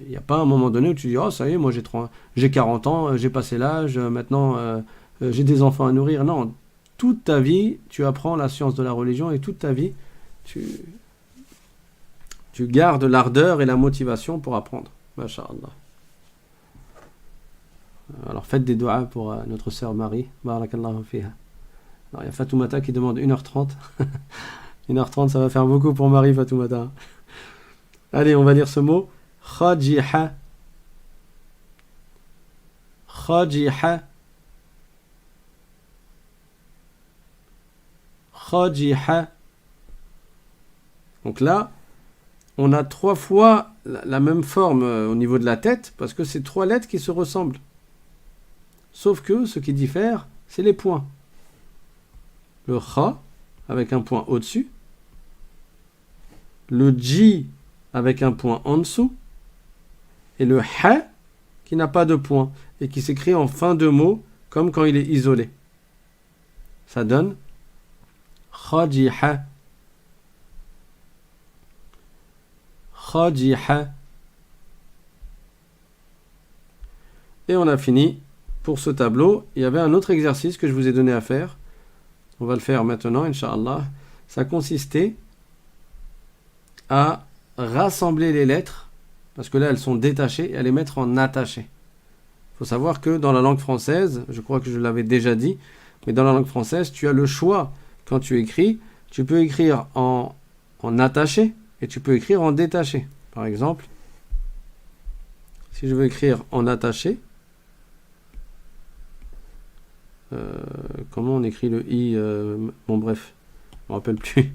Il n'y a pas un moment donné où tu dis « Oh, ça y est, moi j'ai 40 ans, j'ai passé l'âge, maintenant j'ai des enfants à nourrir. » Non, toute ta vie, tu apprends la science de la religion et toute ta vie, tu gardes l'ardeur et la motivation pour apprendre. Masha'Allah. Alors faites des doigts pour notre sœur Marie. Barakallahu fiha. Alors il y a Fatoumata qui demande 1h30. 1h30, ça va faire beaucoup pour Marie, Fatoumata. Allez, on va lire ce mot. Khajiha. Khajiha. Khajiha. Donc là, on a 3 fois la même forme au niveau de la tête, parce que c'est 3 lettres qui se ressemblent. Sauf que ce qui diffère, c'est les points. Le kha, avec un point au-dessus. Le ji, avec un point en dessous. Et le ha, qui n'a pas de point, et qui s'écrit en fin de mot, comme quand il est isolé. Ça donne khajiha. Khajiha. Et on a fini pour ce tableau. Il y avait un autre exercice que je vous ai donné à faire. On va le faire maintenant, Inch'Allah. Ça consistait à rassembler les lettres, parce que là elles sont détachées, et à les mettre en attaché. Il faut savoir que dans la langue française, je crois que je l'avais déjà dit, mais dans la langue française, tu as le choix. Quand tu écris, tu peux écrire en attaché, et tu peux écrire en détaché. Par exemple, si je veux écrire en attaché, comment on écrit le i, bon bref, je ne me rappelle plus,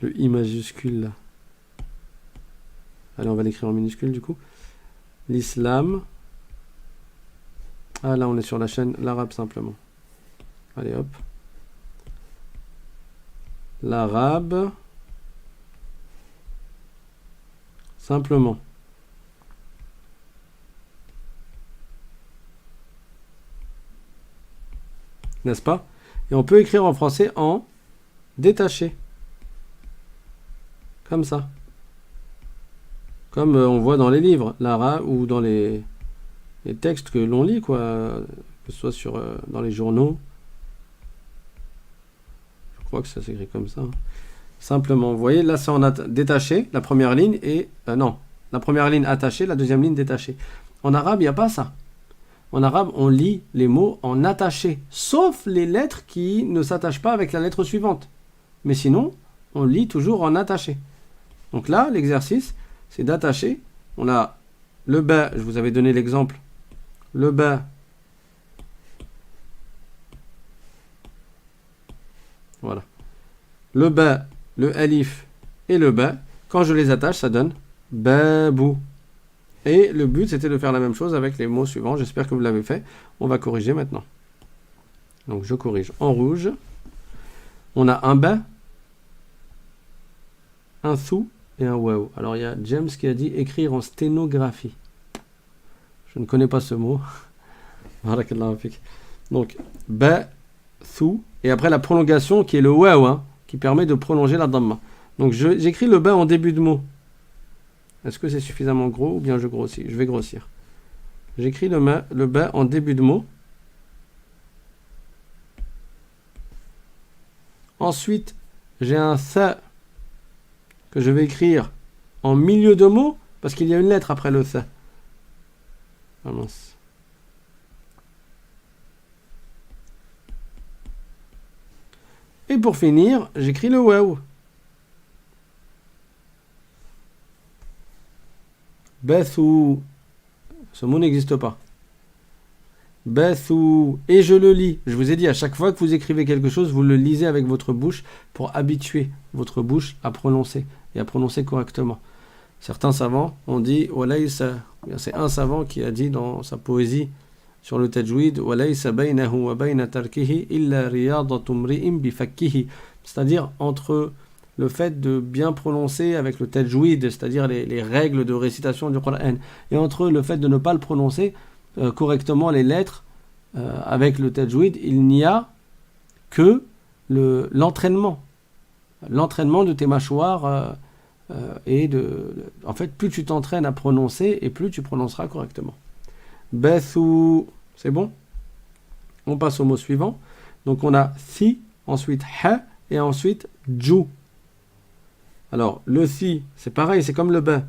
le i majuscule là. Allez, on va l'écrire en minuscule du coup. L'islam. Ah là, on est sur la chaîne l'arabe simplement. Allez hop. L'arabe. Simplement. N'est-ce pas? Et on peut écrire en français en détaché. Comme ça. Comme on voit dans les livres, l'arabe, ou dans les textes que l'on lit, quoi. Que ce soit dans les journaux. Je crois que ça s'écrit comme ça. Simplement, vous voyez, là c'est en détaché, la première ligne, et non, la première ligne attachée, la deuxième ligne détachée. En arabe, il n'y a pas ça. En arabe, on lit les mots en attaché, sauf les lettres qui ne s'attachent pas avec la lettre suivante. Mais sinon, on lit toujours en attaché. Donc là, l'exercice, c'est d'attacher. On a le ba, je vous avais donné l'exemple. Le ba. Voilà. Le ba, le alif et le ba. Quand je les attache, ça donne babou. Et le but, c'était de faire la même chose avec les mots suivants. J'espère que vous l'avez fait. On va corriger maintenant. Donc, je corrige en rouge. On a un ba, un sou et un waouh. Alors, il y a James qui a dit écrire en sténographie. Je ne connais pas ce mot. Donc, ba, sou. Et après, la prolongation qui est le waouh, hein, qui permet de prolonger la dhamma. Donc, j'écris le ba en début de mot. Est-ce que c'est suffisamment gros ou bien je grossis? Je vais grossir. J'écris le ba en début de mot. Ensuite, j'ai un tha que je vais écrire en milieu de mot parce qu'il y a une lettre après le tha. Ah mince. Et pour finir, j'écris le waouh. Bathou. Ce mot n'existe pas. Bathou. Et je le lis. Je vous ai dit, à chaque fois que vous écrivez quelque chose, vous le lisez avec votre bouche pour habituer votre bouche à prononcer et à prononcer correctement. Certains savants ont dit, c'est un savant qui a dit dans sa poésie sur le tajwid, c'est-à-dire entre le fait de bien prononcer avec le tajwid, c'est-à-dire les règles de récitation du Coran, et entre le fait de ne pas le prononcer correctement les lettres avec le tajwid, il n'y a que l'entraînement de tes mâchoires en fait, plus tu t'entraînes à prononcer et plus tu prononceras correctement. Bethu, c'est bon? On passe au mot suivant. Donc on a si, ensuite ha et ensuite ju. Alors le si, c'est pareil, c'est comme le ba.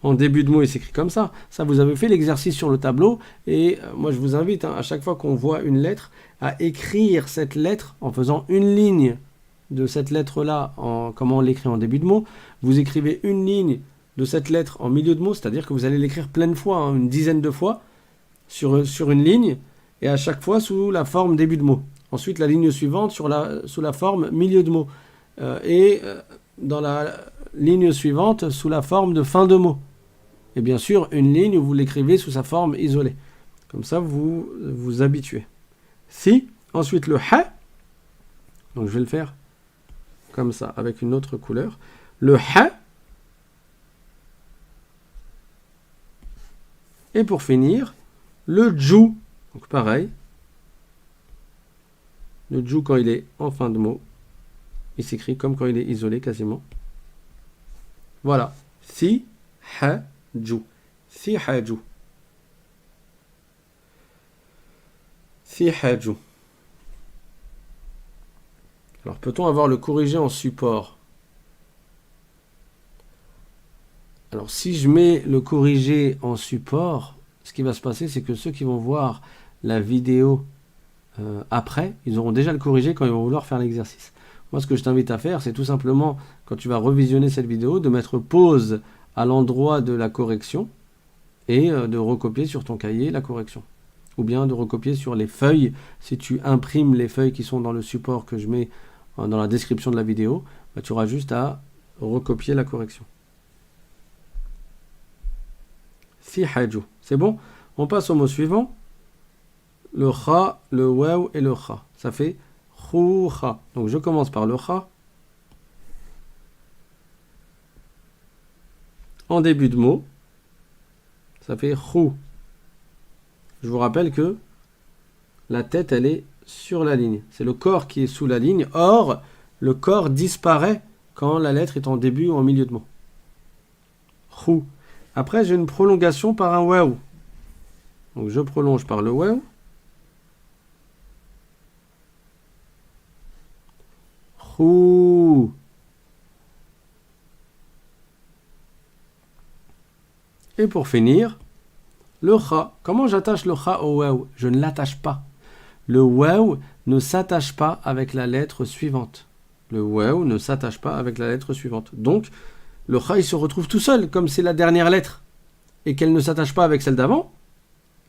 En début de mot, il s'écrit comme ça. Ça, vous avez fait l'exercice sur le tableau. Et moi, je vous invite, à chaque fois qu'on voit une lettre, à écrire cette lettre en faisant une ligne de cette lettre-là, comment on l'écrit en début de mot. Vous écrivez une ligne de cette lettre en milieu de mot, c'est-à-dire que vous allez l'écrire plein de fois, une dizaine de fois, sur une ligne, et à chaque fois sous la forme début de mot. Ensuite, la ligne suivante sous la forme milieu de mot. Dans la ligne suivante, sous la forme de fin de mot. Et bien sûr, une ligne où vous l'écrivez sous sa forme isolée. Comme ça, vous vous habituez. Si, ensuite le ha. Donc je vais le faire comme ça, avec une autre couleur. Le ha. Et pour finir, le ju. Donc pareil. Le ju, quand il est en fin de mot, il s'écrit comme quand il est isolé quasiment. Voilà. Si, ha, ju. Si, ha, ju. Si, ha, ju. Alors, peut-on avoir le corrigé en support? Alors, si je mets le corrigé en support, ce qui va se passer, c'est que ceux qui vont voir la vidéo après, ils auront déjà le corrigé quand ils vont vouloir faire l'exercice. Moi, ce que je t'invite à faire, c'est tout simplement, quand tu vas revisionner cette vidéo, de mettre pause à l'endroit de la correction et de recopier sur ton cahier la correction. Ou bien de recopier sur les feuilles, si tu imprimes les feuilles qui sont dans le support que je mets dans la description de la vidéo, bah, tu auras juste à recopier la correction. Si haju. C'est bon? On passe au mot suivant. Le kha, le waw et le kha. Ça fait khou kha. Donc je commence par le kha. En début de mot, ça fait khou. Je vous rappelle que la tête, elle est sur la ligne. C'est le corps qui est sous la ligne. Or, le corps disparaît quand la lettre est en début ou en milieu de mot. Khou. Après, j'ai une prolongation par un waw. Donc je prolonge par le waw. Khou. Et pour finir, le kha. Comment j'attache le kha au waw? Je ne l'attache pas. Le waw ne s'attache pas avec la lettre suivante. Le waw ne s'attache pas avec la lettre suivante. Donc, le kha, il se retrouve tout seul, comme c'est la dernière lettre, et qu'elle ne s'attache pas avec celle d'avant,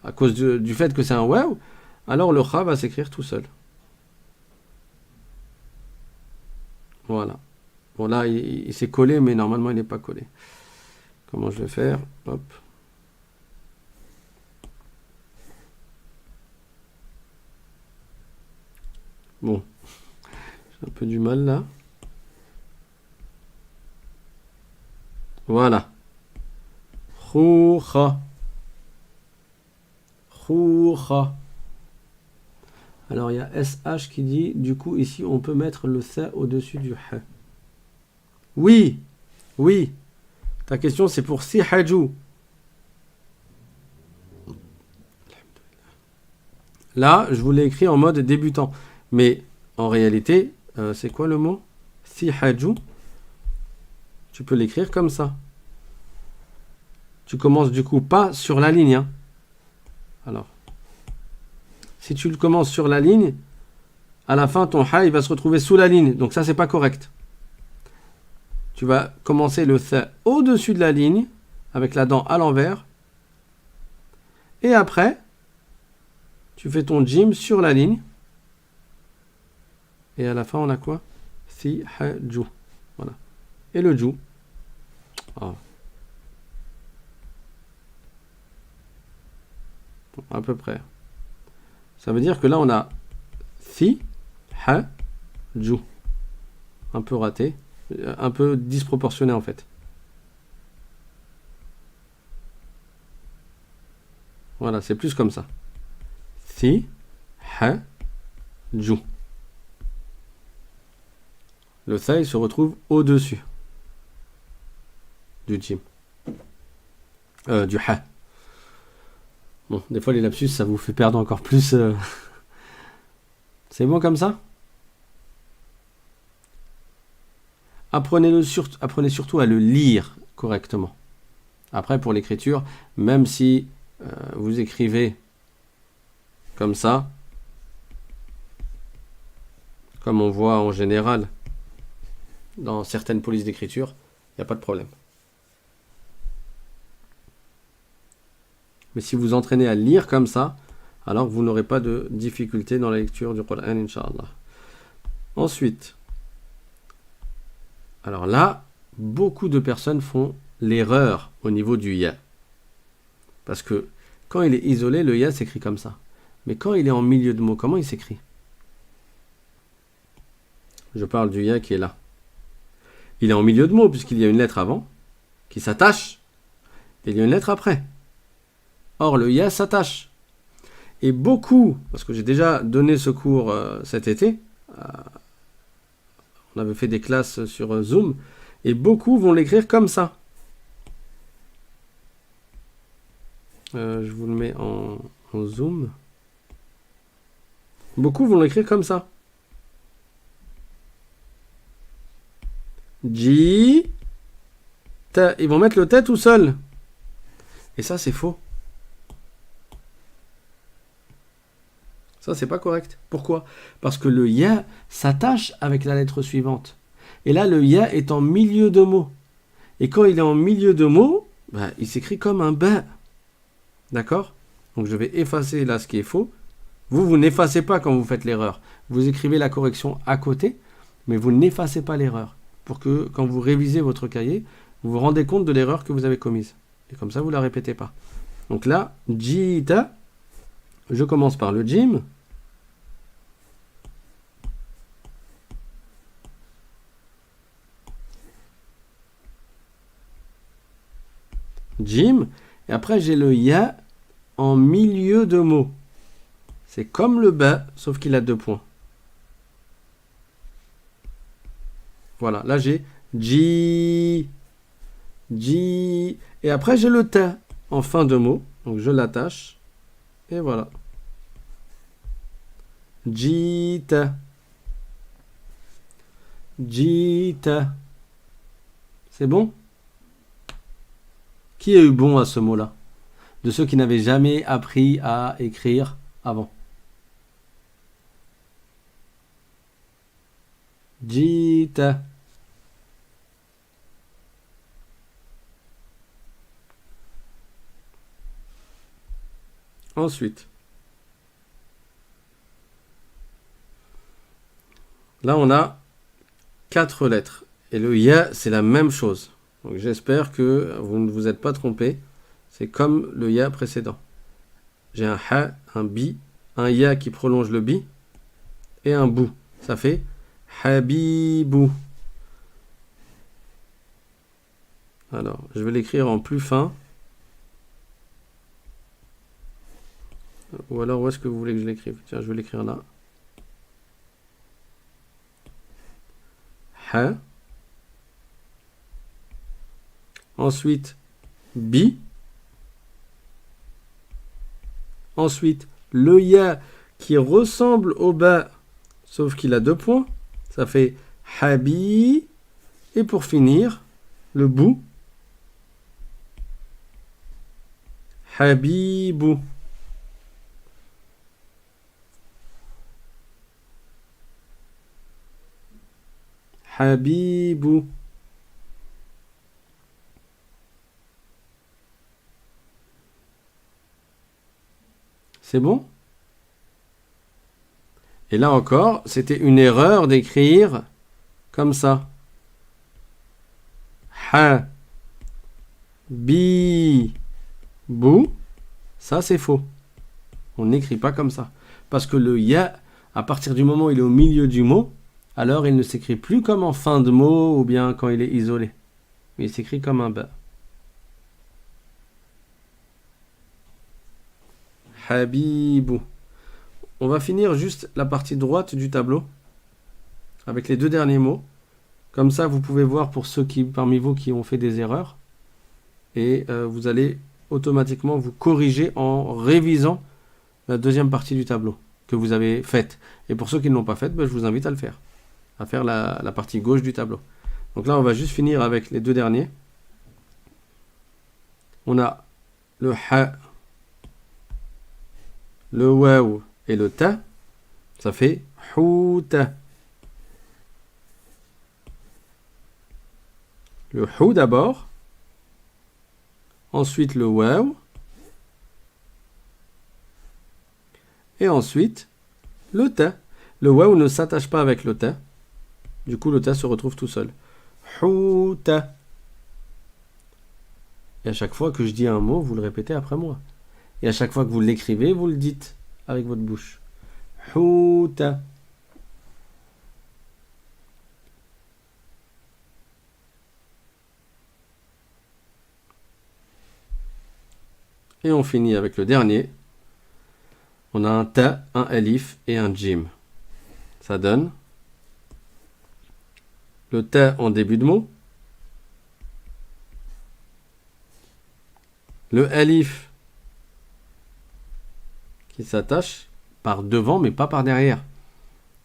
à cause du fait que c'est un waw, alors le kha va s'écrire tout seul. Voilà. Bon, là, il s'est collé, mais normalement, il n'est pas collé. Comment je vais faire? Hop. Bon. J'ai un peu du mal, là. Voilà. Khoucha. Khoucha. Alors, il y a SH qui dit, du coup, ici, on peut mettre le tha au-dessus du ha. Oui. Oui. Ta question, c'est pour si haju. Là, je vous l'ai écrit en mode débutant. Mais, en réalité, c'est quoi le mot? Si haju. Tu peux l'écrire comme ça. Tu commences du coup pas sur la ligne. Hein. Alors, si tu le commences sur la ligne, à la fin, ton ha, il va se retrouver sous la ligne. Donc ça, c'est pas correct. Tu vas commencer le tha au-dessus de la ligne, avec la dent à l'envers. Et après, tu fais ton jim sur la ligne. Et à la fin, on a quoi? Si, ha, ju. Voilà. Et le ju. Oh. À peu près. Ça veut dire que là, on a si, ha, ju. Un peu raté, un peu disproportionné en fait. Voilà, c'est plus comme ça. Thi, ha, ju. Le tha, il se retrouve au-dessus du jim. Du ha. Bon, des fois les lapsus, ça vous fait perdre encore plus. C'est bon comme ça? Apprenez surtout à le lire correctement. Après, pour l'écriture, même si vous écrivez comme ça, comme on voit en général dans certaines polices d'écriture, il n'y a pas de problème. Mais si vous entraînez à lire comme ça, alors vous n'aurez pas de difficulté dans la lecture du Coran, Inch'Allah. Ensuite, alors là, beaucoup de personnes font l'erreur au niveau du ya. Parce que quand il est isolé, le ya s'écrit comme ça. Mais quand il est en milieu de mots, comment il s'écrit? Je parle du ya qui est là. Il est en milieu de mots puisqu'il y a une lettre avant qui s'attache et il y a une lettre après. Or, le ya s'attache. Et beaucoup, parce que j'ai déjà donné ce cours cet été, on avait fait des classes sur Zoom, et beaucoup vont l'écrire comme ça. Je vous le mets en Zoom. Beaucoup vont l'écrire comme ça. Ji, ta. Ils vont mettre le ta tout seul. Et ça, c'est faux. Ça, c'est pas correct. Pourquoi? Parce que le ya s'attache avec la lettre suivante. Et là, le ya est en milieu de mots. Et quand il est en milieu de mots, bah, il s'écrit comme un ba. D'accord? Donc, je vais effacer là ce qui est faux. Vous n'effacez pas quand vous faites l'erreur. Vous écrivez la correction à côté, mais vous n'effacez pas l'erreur. Pour que, quand vous révisez votre cahier, vous vous rendez compte de l'erreur que vous avez commise. Et comme ça, vous ne la répétez pas. Donc là, jita, je commence par le jim. Jim, et après j'ai le ya en milieu de mots. C'est comme le ba, sauf qu'il a 2 points. Voilà, là j'ai ji, ji, et après j'ai le ta en fin de mot, donc je l'attache, et voilà. Jita, jita. C'est bon? Qui a eu bon à ce mot-là? De ceux qui n'avaient jamais appris à écrire avant. Jita. Ensuite. Là, on a 4 lettres. Et le ya, c'est la même chose. Donc j'espère que vous ne vous êtes pas trompé. C'est comme le ya précédent. J'ai un ha, un bi, un ya qui prolonge le bi, et un bou. Ça fait habibou. Alors, je vais l'écrire en plus fin. Ou alors, où est-ce que vous voulez que je l'écrive? Tiens, je vais l'écrire là. Ha. Ensuite, bi. Ensuite, le ya qui ressemble au ba, sauf qu'il a 2 points. Ça fait habi. Et pour finir, le bou. Habibou. Habibou. C'est bon? Et là encore, c'était une erreur d'écrire comme ça. Ha. Bi. Bou. Ça, c'est faux. On n'écrit pas comme ça. Parce que le ya, à partir du moment où il est au milieu du mot, alors il ne s'écrit plus comme en fin de mot ou bien quand il est isolé. Mais il s'écrit comme un ba. Habibou. On va finir juste la partie droite du tableau avec les deux derniers mots. Comme ça, vous pouvez voir pour ceux parmi vous qui ont fait des erreurs. Et vous allez automatiquement vous corriger en révisant la deuxième partie du tableau que vous avez faite. Et pour ceux qui ne l'ont pas faite, je vous invite à le faire. À faire la partie gauche du tableau. Donc là, on va juste finir avec les deux derniers. On a le ha, le waw et le ta. Ça fait houta. Le hou d'abord. Ensuite le waw. Et ensuite le ta. Le waw ne s'attache pas avec le ta. Du coup, le ta se retrouve tout seul. Houta. Et à chaque fois que je dis un mot, vous le répétez après moi. Et à chaque fois que vous l'écrivez, vous le dites avec votre bouche. Houta. Et on finit avec le dernier. On a un ta, un alif et un jim. Ça donne le ta en début de mot. Le alif qui s'attache par devant mais pas par derrière.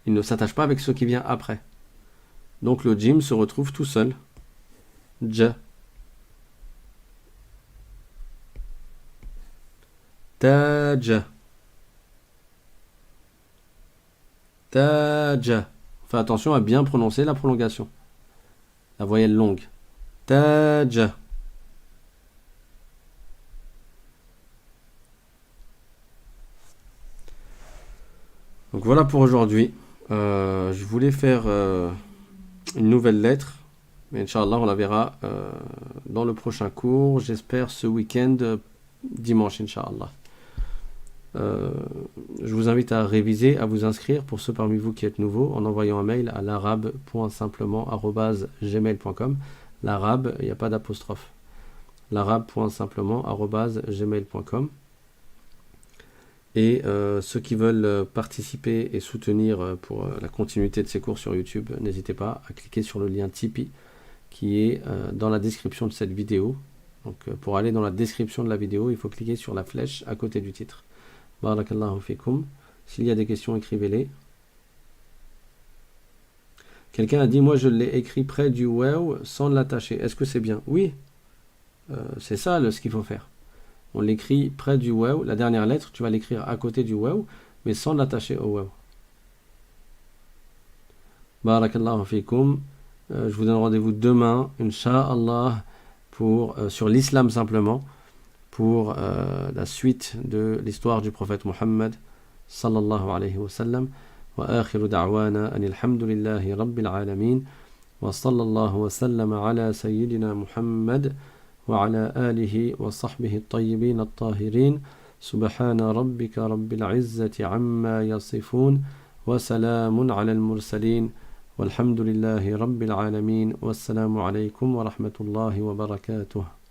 Il ne s'attache pas avec ce qui vient après. Donc le jim se retrouve tout seul. Ja. Taja. Taja. Fais attention à bien prononcer la prolongation. La voyelle longue. Taja. Donc voilà pour aujourd'hui. Je voulais faire une nouvelle lettre. Mais Inch'Allah, on la verra dans le prochain cours. J'espère ce week-end, dimanche, Inch'Allah. Je vous invite à réviser, à vous inscrire pour ceux parmi vous qui êtes nouveaux en envoyant un mail à l'arabe.simplement@gmail.com. L'arabe, il n'y a pas d'apostrophe. l'arabe.simplement@gmail.com. Et ceux qui veulent participer et soutenir pour la continuité de ces cours sur YouTube, n'hésitez pas à cliquer sur le lien Tipeee qui est dans la description de cette vidéo. Donc pour aller dans la description de la vidéo, il faut cliquer sur la flèche à côté du titre. Barakallahu fikum. S'il y a des questions, écrivez-les. Quelqu'un a dit, moi je l'ai écrit près du waw sans l'attacher. Est-ce que c'est bien? Oui, c'est ça ce qu'il faut faire. On l'écrit près du waw. La dernière lettre, tu vas l'écrire à côté du waw, mais sans l'attacher au waw. Barakallahu fikum. Je vous donne rendez-vous demain, Inch'Allah, sur l'islam simplement, pour la suite de l'histoire du prophète Mohammed sallallahu alayhi wa sallam. Wa akhiru da'wana anil hamdulillahi rabbil alamin wa sallallahu wa sallam ala sayyidina Muhammad wa ala alihi wa sahbihi at-tayyibin at-tahirin. Subhana rabbika rabbil izzati amma yasifun wa salamun ala al-mursalin walhamdulillahi rabbil alamin. Wassalamu alaykum wa rahmatullahi wa barakatuh.